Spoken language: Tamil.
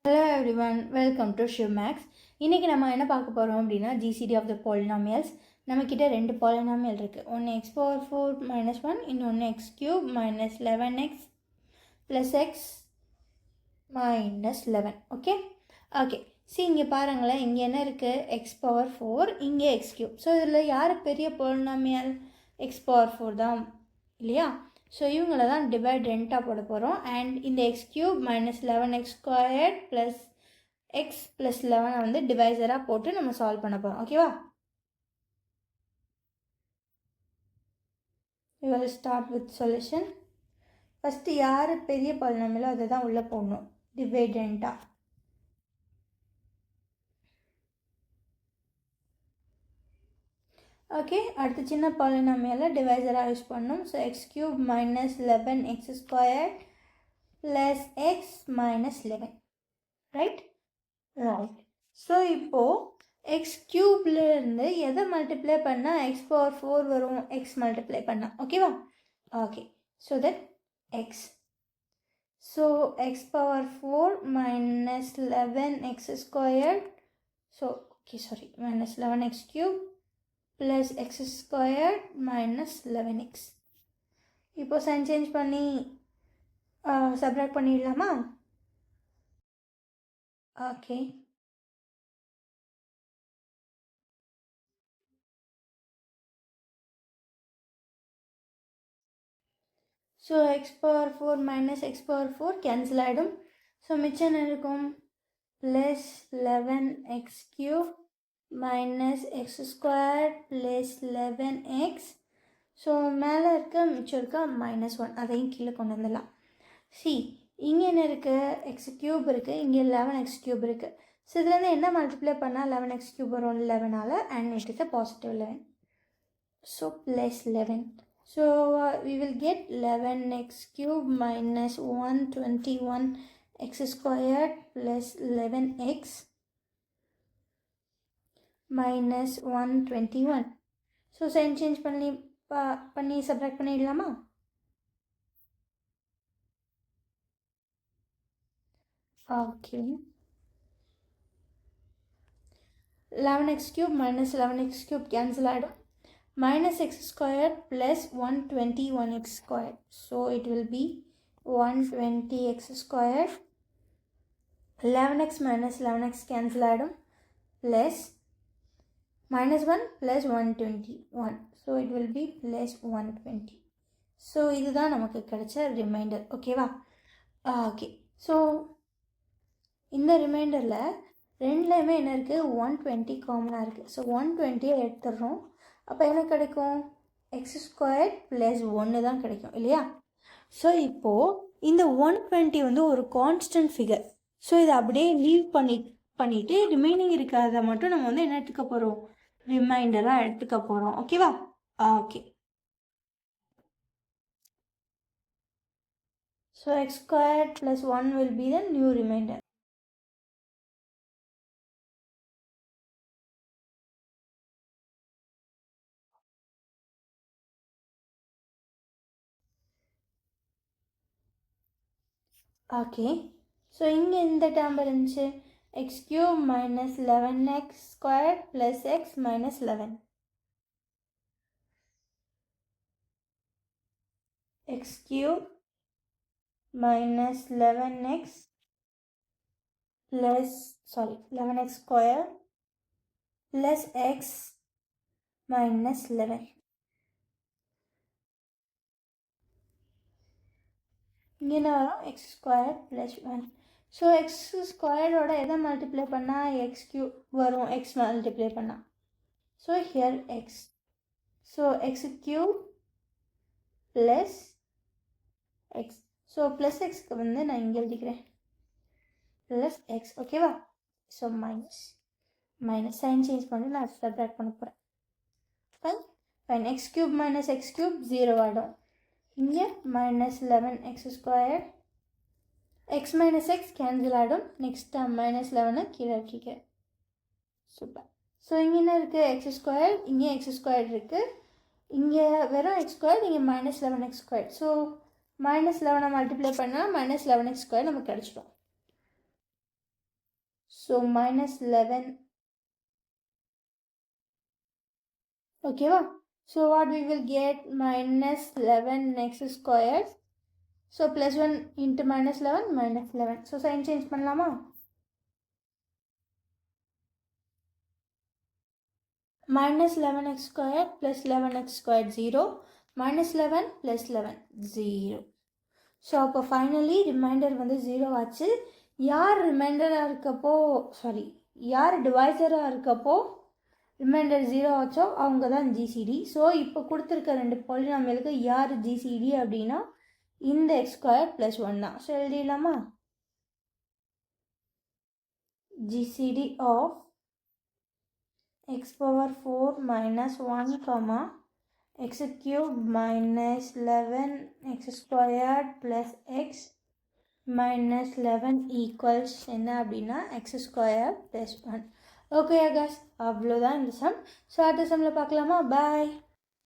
Hello everyone, welcome to Shivmax. இன்றைக்கி நம்ம என்ன பார்க்க போகிறோம் அப்படின்னா GCD of the polynomials. நம்மக்கிட்ட ரெண்டு polynomial இருக்குது. ஒன்று x power 4 minus 1, இன்னொன்று x cube minus 11x plus x minus 11. Okay okay இங்கே பாருங்களேன், இங்கே என்ன இருக்குது, x power 4, இங்கே x cube. ஸோ இதில் யார் பெரிய polynomial? x power 4 தான் இல்லையா? ஸோ இவங்கள தான் டிவைட் ரெண்டாக போட போகிறோம். அண்ட் இந்த X cube minus 11x squared plus X plus 11 வந்து டிவைசராக போட்டு நம்ம சால்வ் பண்ண போகிறோம். ஓகேவா? we will start with solution. First யார் பெரிய பாலினாமியலோ அதை தான் உள்ளே போடணும், டிவைட் ரெண்டாக. ஓகே, அடுத்து சின்ன பாலினாமியலில் டிவைசராக யூஸ் பண்ணணும். So x cube minus 11x square plus x minus 11, right right. So இப்போது எக்ஸ் க்யூப்லேருந்து எதை மல்டிப்ளை பண்ணால் எக்ஸ் பவர் 4 வரும், எக்ஸ் மல்டிப்ளை பண்ணால். ஓகேவா? Okay, so that X. So X power 4 minus 11x square, so okay sorry minus 11x cube plus x squared minus 11x. இப்போ சைன் சேஞ்ச் பண்ணி சப்ராக்ட் பண்ணிடலாமா? Okay, so X power 4 minus X power 4 cancel ஆகிடும். ஸோ மிச்சம் என்ன இருக்கும், plus 11x cube minus X square plus 11x. So மேலே இருக்க மிச்சம் இருக்க -1, அதையும் கீழே கொண்டு வந்துடலாம். இங்கே என்ன இருக்குது, எக்ஸ் க்யூப் இருக்குது, இங்கே 11x கியூப் இருக்குது. ஸோ இதுலேருந்து என்ன மல்டிப்ளை பண்ணால் 11x கியூப் வரும் 11ஆல், and it is a positive 11. So plus 11. So we will get 11x cube minus 121x squared plus 11x minus 121. So sign change பண்ணி சப்ராக்ட் பண்ணிடலாமா? Okay, 11x cube minus 11x cube cancel ஆகிடும். minus x squared plus 121x squared. So it will be 120x squared. 11x minus 11x cancel ஆகிடும். Plus -1 plus 121. So it will be plus 120. So இதுதான் நமக்கு கிடைச்ச ரிமைண்டர். ஓகேவா? ஓகே, ஸோ இந்த ரிமைண்டரில் ரெண்டுலேயுமே என்ன இருக்குது, 120 காமனாக இருக்குது. ஸோ 120 எடுத்துடுறோம். அப்போ என்ன கிடைக்கும், எக்ஸ் ஸ்கொயர் ப்ளஸ் 1 தான் கிடைக்கும் இல்லையா? ஸோ இப்போது இந்த 120 வந்து ஒரு கான்ஸ்டன்ட் ஃபிகர். ஸோ இதை அப்படியே லீவ் பண்ணிவிட்டு ரிமைனிங் இருக்கிறத மட்டும் நம்ம வந்து என்ன எடுத்துக்க போகிறோம், ரிமைண்டராக எடுத்துக்க போகிறோம். ஓகேவா? Okay, so x square plus 1 will be the new remainder. Okay, so இங்கே இந்த டேர்ம் இருந்துச்சு, x cube minus 11x square plus x minus 11. X cube minus 11x plus 11x square plus x minus 11. இங்கே என்ன வரும், x square plus 1. So x ஸ்கொயரோட எதை மல்டிப்ளை பண்ணால் எக்ஸ் கியூப் வரும், எக்ஸ் மல்டிப்ளை பண்ணால். So here x. So x cube plus x. So plus எக்ஸ்க்கு வந்து நான் இங்கே எழுதிக்கிறேன் ப்ளஸ் எக்ஸ். ஓகேவா? ஸோ மைனஸ் சைன் சேஞ்ச் பண்ணி நான் சப்ராக்ட் பண்ண போகிறேன். Fine. X cube minus X cube 0 ஆகிடும். இங்கே minus 11x square, X minus X cancel ஆகிடும். நெக்ஸ்ட் டேர்ம் மைனஸ் 11 கீழே வச்சுக்கிறேன். சூப்பர். ஸோ இங்கே என்ன இருக்குது, எக்ஸ் ஸ்கொயர், இங்கே எக்ஸ் ஸ்கொயர் இருக்குது, இங்கே வெறும் எக்ஸ் ஸ்கொயர், இங்கே minus 11x square. So -11 multiply பண்ணால் -11x ஸ்கொயர் நமக்கு கிடச்சிடும். So minus 11. ஓகேவா? So what we will get minus 11x squared. So plus 1 into minus 11 minus 11. So sign change பண்ணலாமா? minus 11x squared plus 11x squared 0. minus 11 plus 11 0. So அப்போ ஃபைனலி ரிமைண்டர் வந்து 0 ஆச்சு. யார் ரிமைண்டராக இருக்கப்போ யார் டிவைசராக இருக்கப்போ ரிமைண்டர் 0 ஆச்சோ அவங்க தான் ஜிசிடி. ஸோ இப்போ கொடுத்துருக்க ரெண்டு பாலினாமியலுக்கு யார் ஜிசிடி அப்படின்னா இந்த எக்ஸ் ஸ்கொயர் ப்ளஸ் 1 தான். ஸோ எழுதிடலாமா? GCD of x power 4 minus 1 comma x cube minus 11x squared plus x minus 11 equals என்ன அப்படின்னா x squared plus 1. Okay guys, அவ்வளோதான் இந்த சம். ஸோ அடுத்த சம்மில் பார்க்கலாமா? பாய்.